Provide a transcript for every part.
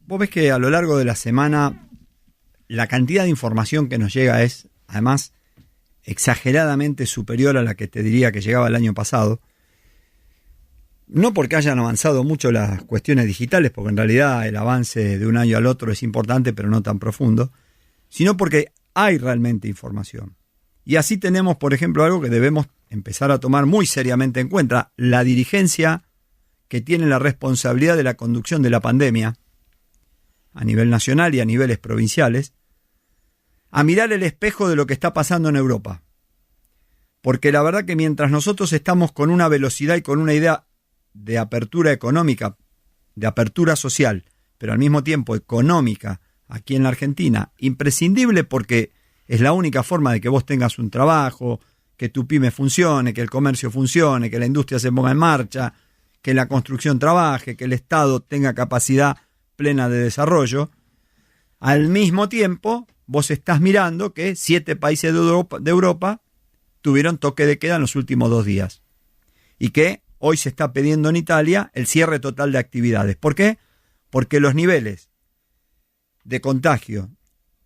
Vos ves que a lo largo de la semana la cantidad de información que nos llega es, además, exageradamente superior a la que te diría que llegaba el año pasado. No porque hayan avanzado mucho las cuestiones digitales, porque en realidad el avance de un año al otro es importante, pero no tan profundo, sino porque hay realmente información. Y así tenemos, por ejemplo, algo que debemos empezar a tomar muy seriamente en cuenta: la dirigencia que tiene la responsabilidad de la conducción de la pandemia a nivel nacional y a niveles provinciales, a mirar el espejo de lo que está pasando en Europa. Porque la verdad que mientras nosotros estamos con una velocidad y con una idea de apertura económica, de apertura social, pero al mismo tiempo económica, aquí en la Argentina, imprescindible porque es la única forma de que vos tengas un trabajo, que tu pyme funcione, que el comercio funcione, que la industria se ponga en marcha, que la construcción trabaje, que el Estado tenga capacidad plena de desarrollo. Al mismo tiempo, vos estás mirando que 7 países de Europa tuvieron toque de queda en los últimos 2 días. Y que hoy se está pidiendo en Italia el cierre total de actividades. ¿Por qué? Porque los niveles de contagio,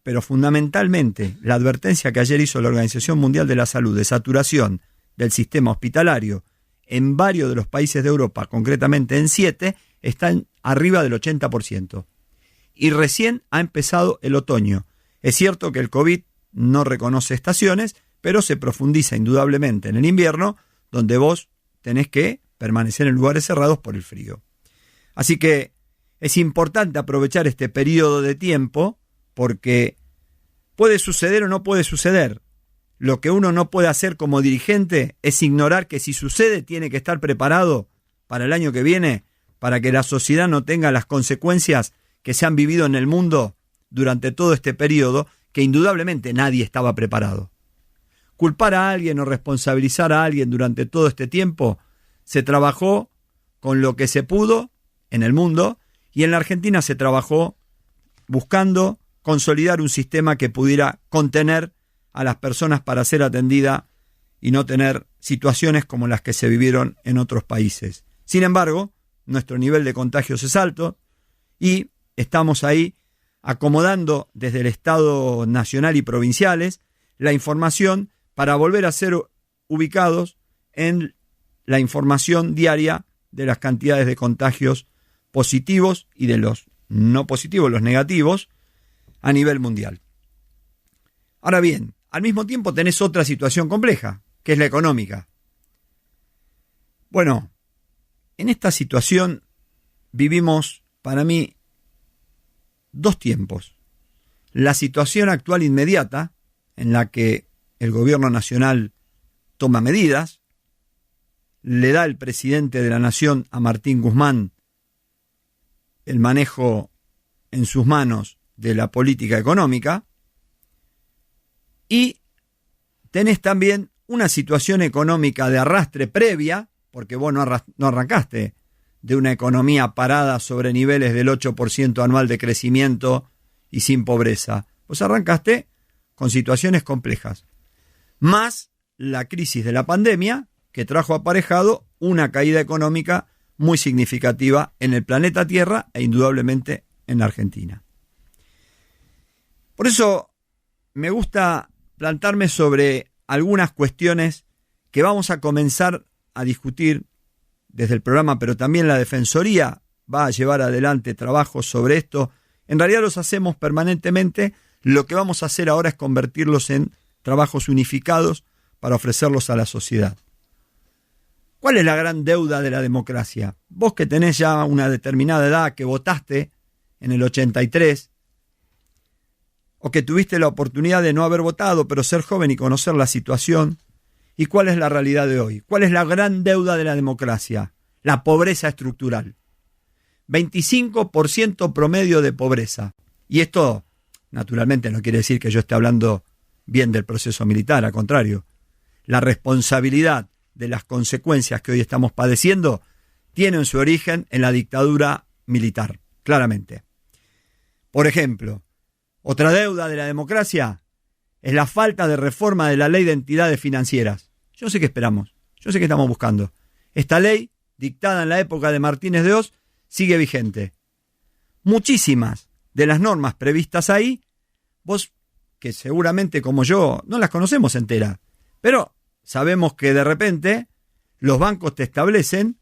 pero fundamentalmente la advertencia que ayer hizo la Organización Mundial de la Salud de saturación del sistema hospitalario en varios de los países de Europa, concretamente en 7, están arriba del 80%. Y recién ha empezado el otoño. Es cierto que el COVID no reconoce estaciones, pero se profundiza indudablemente en el invierno, donde vos tenés que permanecer en lugares cerrados por el frío. Así que es importante aprovechar este periodo de tiempo, porque puede suceder o no puede suceder. Lo que uno no puede hacer como dirigente es ignorar que si sucede tiene que estar preparado para el año que viene, para que la sociedad no tenga las consecuencias que se han vivido en el mundo durante todo este periodo, que indudablemente nadie estaba preparado. Culpar a alguien o responsabilizar a alguien durante todo este tiempo, se trabajó con lo que se pudo en el mundo, y en la Argentina se trabajó buscando consolidar un sistema que pudiera contener a las personas para ser atendida y no tener situaciones como las que se vivieron en otros países. Sin embargo, nuestro nivel de contagios es alto y estamos ahí acomodando desde el Estado nacional y provinciales la información para volver a ser ubicados en la información diaria de las cantidades de contagios positivos y de los no positivos, los negativos, a nivel mundial. Ahora bien, al mismo tiempo tenés otra situación compleja, que es la económica. Bueno, en esta situación vivimos, para mí, 2 tiempos. La situación actual inmediata, en la que el gobierno nacional toma medidas, le da el presidente de la Nación a Martín Guzmán el manejo en sus manos de la política económica, y tenés también una situación económica de arrastre previa, porque vos no arrancaste de una economía parada sobre niveles del 8% anual de crecimiento y sin pobreza. Vos arrancaste con situaciones complejas, más la crisis de la pandemia, que trajo aparejado una caída económica muy significativa en el planeta Tierra e indudablemente en la Argentina. Por eso me gusta plantarme sobre algunas cuestiones que vamos a comenzar a discutir desde el programa, pero también la Defensoría va a llevar adelante trabajos sobre esto. En realidad los hacemos permanentemente. Lo que vamos a hacer ahora es convertirlos en trabajos unificados para ofrecerlos a la sociedad. ¿Cuál es la gran deuda de la democracia? Vos que tenés ya una determinada edad, que votaste en el 83, o que tuviste la oportunidad de no haber votado, pero ser joven y conocer la situación. ¿Y cuál es la realidad de hoy? ¿Cuál es la gran deuda de la democracia? La pobreza estructural. 25% promedio de pobreza. Y esto, naturalmente, no quiere decir que yo esté hablando bien del proceso militar, al contrario. La responsabilidad de las consecuencias que hoy estamos padeciendo tienen su origen en la dictadura militar, claramente. Por ejemplo, otra deuda de la democracia es la falta de reforma de la ley de entidades financieras. Yo sé que esperamos, yo sé que estamos buscando. Esta ley, dictada en la época de Martínez de Oz, sigue vigente. muchísimas de las normas previstas ahí, vos, que seguramente como yo no las conocemos enteras, pero sabemos que de repente los bancos te establecen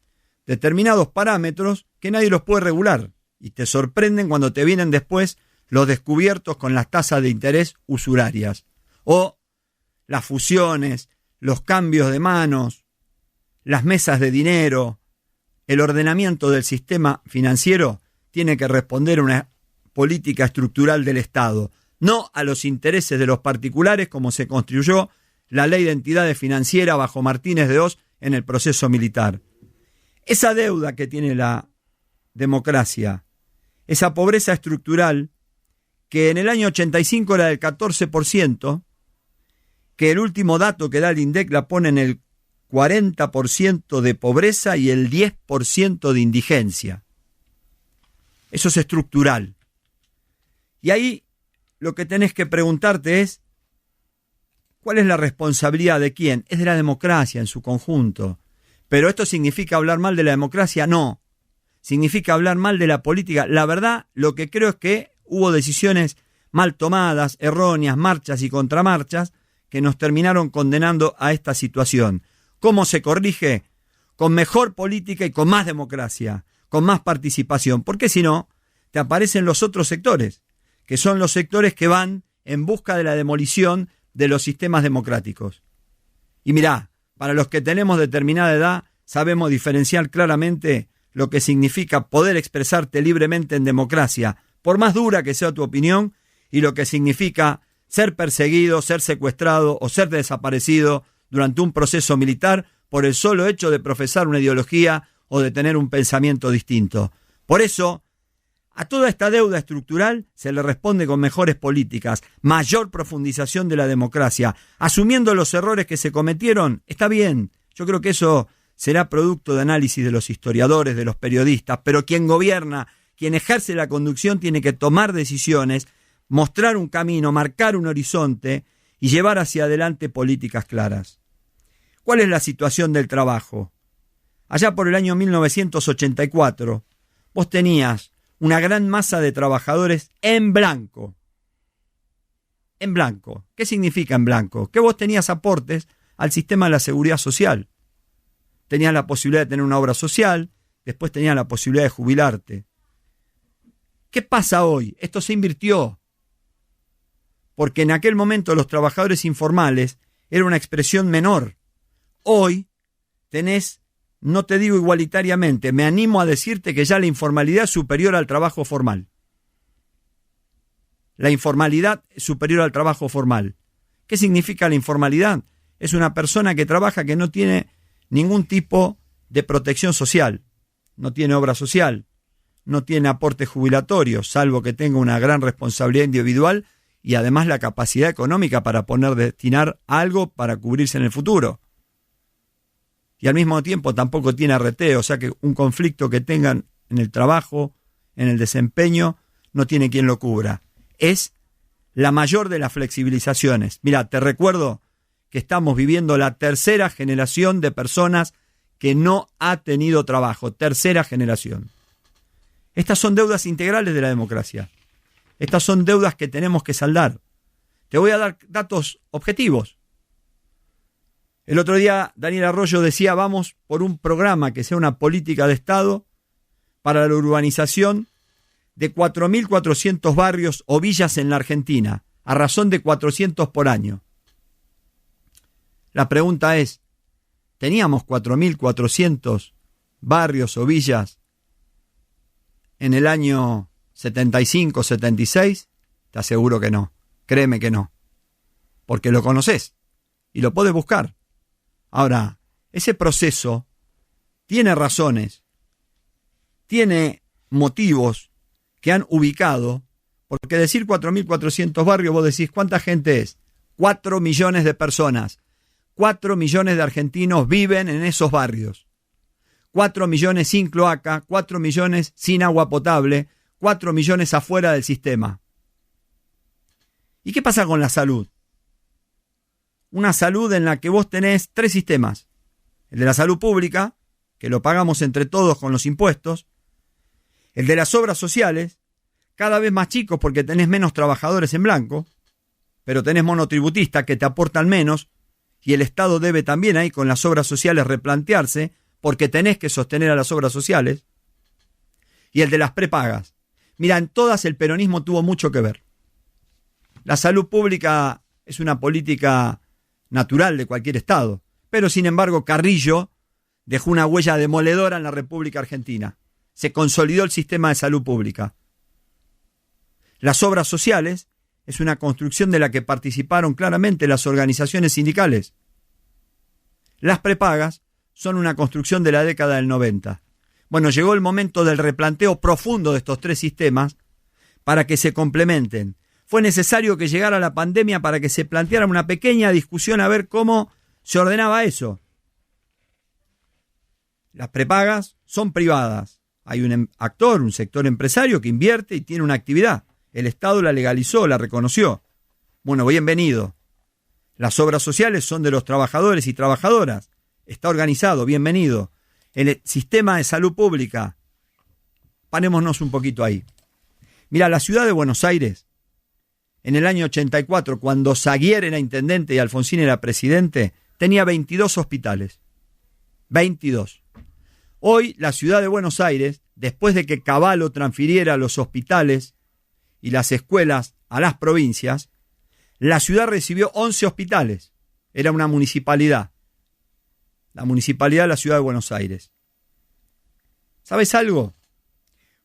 determinados parámetros que nadie los puede regular y te sorprenden cuando te vienen después los descubiertos con las tasas de interés usurarias o las fusiones, los cambios de manos, las mesas de dinero. El ordenamiento del sistema financiero tiene que responder a una política estructural del Estado, no a los intereses de los particulares como se construyó la ley de entidades financieras bajo Martínez de Hoz en el proceso militar. Esa deuda que tiene la democracia, esa pobreza estructural que en el año 85 era del 14%, que el último dato que da el INDEC la pone en el 40% de pobreza y el 10% de indigencia. Eso es estructural. Y ahí lo que tenés que preguntarte es, ¿cuál es la responsabilidad de quién? Es de la democracia en su conjunto. ¿Pero esto significa hablar mal de la democracia? No. Significa hablar mal de la política. La verdad, lo que creo es que hubo decisiones mal tomadas, erróneas, marchas y contramarchas, que nos terminaron condenando a esta situación. ¿Cómo se corrige? Con mejor política y con más democracia, con más participación. Porque si no, te aparecen los otros sectores, que son los sectores que van en busca de la demolición de los sistemas democráticos. Y mirá, para los que tenemos determinada edad, sabemos diferenciar claramente lo que significa poder expresarte libremente en democracia, por más dura que sea tu opinión, y lo que significa ser perseguido, ser secuestrado o ser desaparecido durante un proceso militar por el solo hecho de profesar una ideología o de tener un pensamiento distinto. Por eso, a toda esta deuda estructural se le responde con mejores políticas, mayor profundización de la democracia. Asumiendo los errores que se cometieron, está bien. Yo creo que eso será producto de análisis de los historiadores, de los periodistas, pero quien gobierna, quien ejerce la conducción tiene que tomar decisiones, mostrar un camino, marcar un horizonte y llevar hacia adelante políticas claras. ¿Cuál es la situación del trabajo? Allá por el año 1984, vos tenías una gran masa de trabajadores en blanco. En blanco. ¿Qué significa en blanco? Que vos tenías aportes al sistema de la seguridad social. Tenías la posibilidad de tener una obra social, después tenías la posibilidad de jubilarte. ¿Qué pasa hoy? Esto se invirtió. Porque en aquel momento los trabajadores informales era una expresión menor. Hoy tenés, no te digo igualitariamente, me animo a decirte que ya la informalidad es superior al trabajo formal. La informalidad es superior al trabajo formal. ¿Qué significa la informalidad? Es una persona que trabaja que no tiene ningún tipo de protección social, no tiene obra social, no tiene aportes jubilatorios, salvo que tenga una gran responsabilidad individual y además la capacidad económica para destinar algo para cubrirse en el futuro. Y al mismo tiempo tampoco tiene arreteo, o sea que un conflicto que tengan en el trabajo, en el desempeño, no tiene quien lo cubra. Es la mayor de las flexibilizaciones. Mira, te recuerdo que estamos viviendo la tercera generación de personas que no ha tenido trabajo. Tercera generación. Estas son deudas integrales de la democracia. Estas son deudas que tenemos que saldar. Te voy a dar datos objetivos. El otro día Daniel Arroyo decía, vamos por un programa que sea una política de Estado para la urbanización de 4.400 barrios o villas en la Argentina, a razón de 400 por año. La pregunta es, ¿teníamos 4.400 barrios o villas en el año 75, 76? Te aseguro que no, créeme que no, porque lo conocés y lo podés buscar. Ahora, ese proceso tiene razones, tiene motivos que han ubicado, porque decir 4.400 barrios, vos decís, ¿cuánta gente es? 4 millones de personas. 4 millones de argentinos viven en esos barrios. 4 millones sin cloaca, 4 millones sin agua potable, 4 millones afuera del sistema. ¿Y qué pasa con la salud? Una salud en la que vos tenés 3 sistemas. El de la salud pública, que lo pagamos entre todos con los impuestos. El de las obras sociales, cada vez más chicos porque tenés menos trabajadores en blanco, pero tenés monotributistas que te aportan menos, y el Estado debe también ahí con las obras sociales replantearse, porque tenés que sostener a las obras sociales, y el de las prepagas. Mira, en todas el peronismo tuvo mucho que ver. La salud pública es una política natural de cualquier Estado, pero sin embargo Carrillo dejó una huella demoledora en la República Argentina. Se consolidó el sistema de salud pública. Las obras sociales es una construcción de la que participaron claramente las organizaciones sindicales. Las prepagas son una construcción de la década del 90. Bueno, llegó el momento del replanteo profundo de estos tres sistemas para que se complementen. Fue necesario que llegara la pandemia para que se planteara una pequeña discusión a ver cómo se ordenaba eso. Las prepagas son privadas. Hay un actor, un sector empresario que invierte y tiene una actividad. El Estado la legalizó, la reconoció. Bueno, bienvenido. Las obras sociales son de los trabajadores y trabajadoras. Está organizado, bienvenido. El sistema de salud pública, parémonos un poquito ahí. Mira, la ciudad de Buenos Aires, en el año 84, cuando Saguier era intendente y Alfonsín era presidente, tenía 22 hospitales. 22. Hoy, la ciudad de Buenos Aires, después de que Cavallo transfiriera los hospitales y las escuelas a las provincias, la ciudad recibió 11 hospitales. Era una municipalidad. La municipalidad de la ciudad de Buenos Aires. ¿Sabes algo?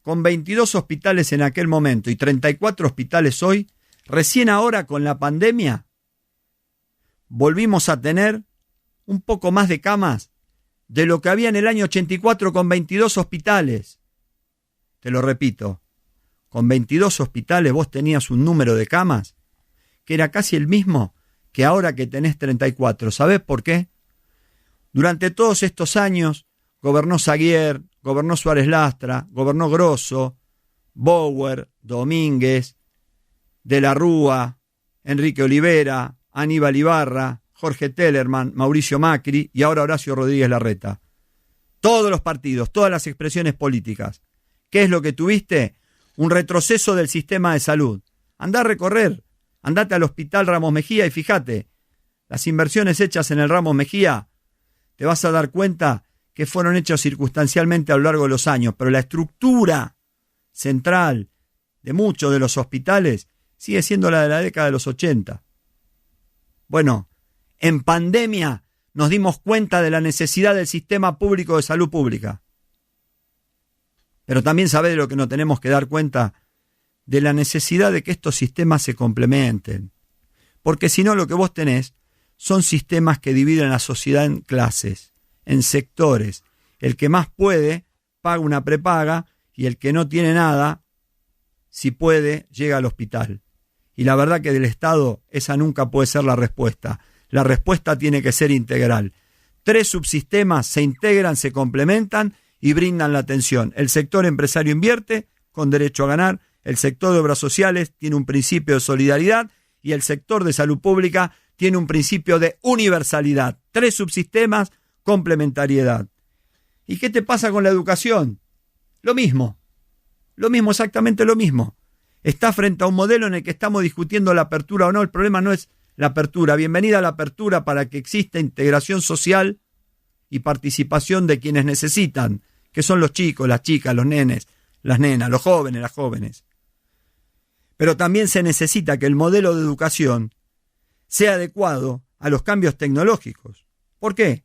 Con 22 hospitales en aquel momento y 34 hospitales hoy, recién ahora con la pandemia, volvimos a tener un poco más de camas de lo que había en el año 84 con 22 hospitales. Te lo repito, con 22 hospitales vos tenías un número de camas que era casi el mismo que ahora que tenés 34. ¿Sabés por qué? Durante todos estos años gobernó Saguier, gobernó Suárez Lastra, gobernó Grosso, Bauer, Domínguez, De la Rúa, Enrique Olivera, Aníbal Ibarra, Jorge Tellerman, Mauricio Macri y ahora Horacio Rodríguez Larreta. Todos los partidos, todas las expresiones políticas. ¿Qué es lo que tuviste? Un retroceso del sistema de salud. Andá a recorrer, andate al Hospital Ramos Mejía y fíjate, las inversiones hechas en el Ramos Mejía, te vas a dar cuenta que fueron hechas circunstancialmente a lo largo de los años, pero la estructura central de muchos de los hospitales sigue siendo la de la década de los 80. Bueno, en pandemia nos dimos cuenta de la necesidad del sistema público de salud pública. Pero también sabés de lo que nos tenemos que dar cuenta, de la necesidad de que estos sistemas se complementen. Porque si no, lo que vos tenés son sistemas que dividen la sociedad en clases, en sectores. El que más puede paga una prepaga y el que no tiene nada, si puede, llega al hospital. Y la verdad que del Estado esa nunca puede ser la respuesta. La respuesta tiene que ser integral. 3 subsistemas se integran, se complementan y brindan la atención. El sector empresario invierte con derecho a ganar, el sector de obras sociales tiene un principio de solidaridad y el sector de salud pública tiene un principio de universalidad. 3 subsistemas, complementariedad. ¿Y qué te pasa con la educación? Lo mismo, exactamente lo mismo. Está frente a un modelo en el que estamos discutiendo la apertura o no. El problema no es la apertura. Bienvenida a la apertura para que exista integración social y participación de quienes necesitan, que son los chicos, las chicas, los nenes, las nenas, los jóvenes, las jóvenes. Pero también se necesita que el modelo de educación sea adecuado a los cambios tecnológicos. ¿Por qué?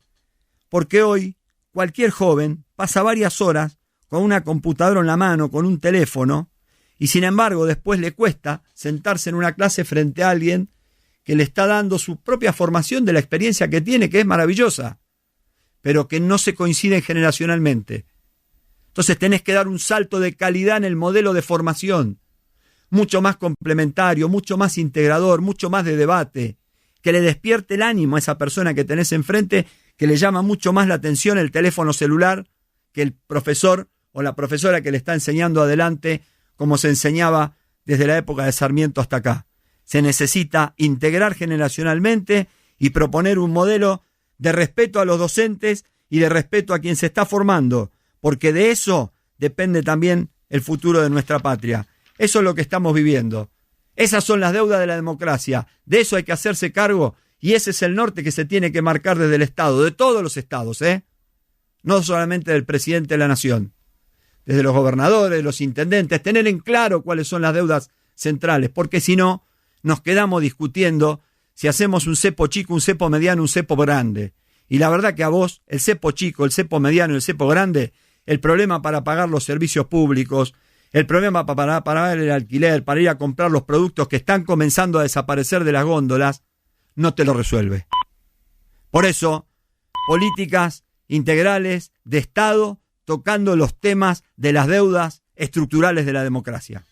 Porque hoy cualquier joven pasa varias horas con una computadora en la mano, con un teléfono, y sin embargo después le cuesta sentarse en una clase frente a alguien que le está dando su propia formación de la experiencia que tiene, que es maravillosa, pero que no se coinciden generacionalmente. Entonces tenés que dar un salto de calidad en el modelo de formación, mucho más complementario, mucho más integrador, mucho más de debate, que le despierte el ánimo a esa persona que tenés enfrente, que le llama mucho más la atención el teléfono celular que el profesor o la profesora que le está enseñando adelante, como se enseñaba desde la época de Sarmiento hasta acá. Se necesita integrar generacionalmente y proponer un modelo de respeto a los docentes y de respeto a quien se está formando, porque de eso depende también el futuro de nuestra patria. Eso es lo que estamos viviendo. Esas son las deudas de la democracia. De eso hay que hacerse cargo y ese es el norte que se tiene que marcar desde el Estado, de todos los estados, no solamente del presidente de la nación. Desde los gobernadores, los intendentes, tener en claro cuáles son las deudas centrales, porque si no, nos quedamos discutiendo si hacemos un cepo chico, un cepo mediano, un cepo grande. Y la verdad que a vos, el cepo chico, el cepo mediano y el cepo grande, el problema para pagar los servicios públicos, el problema para pagar el alquiler, para ir a comprar los productos que están comenzando a desaparecer de las góndolas, no te lo resuelve. Por eso, políticas integrales de Estado tocando los temas de las deudas estructurales de la democracia.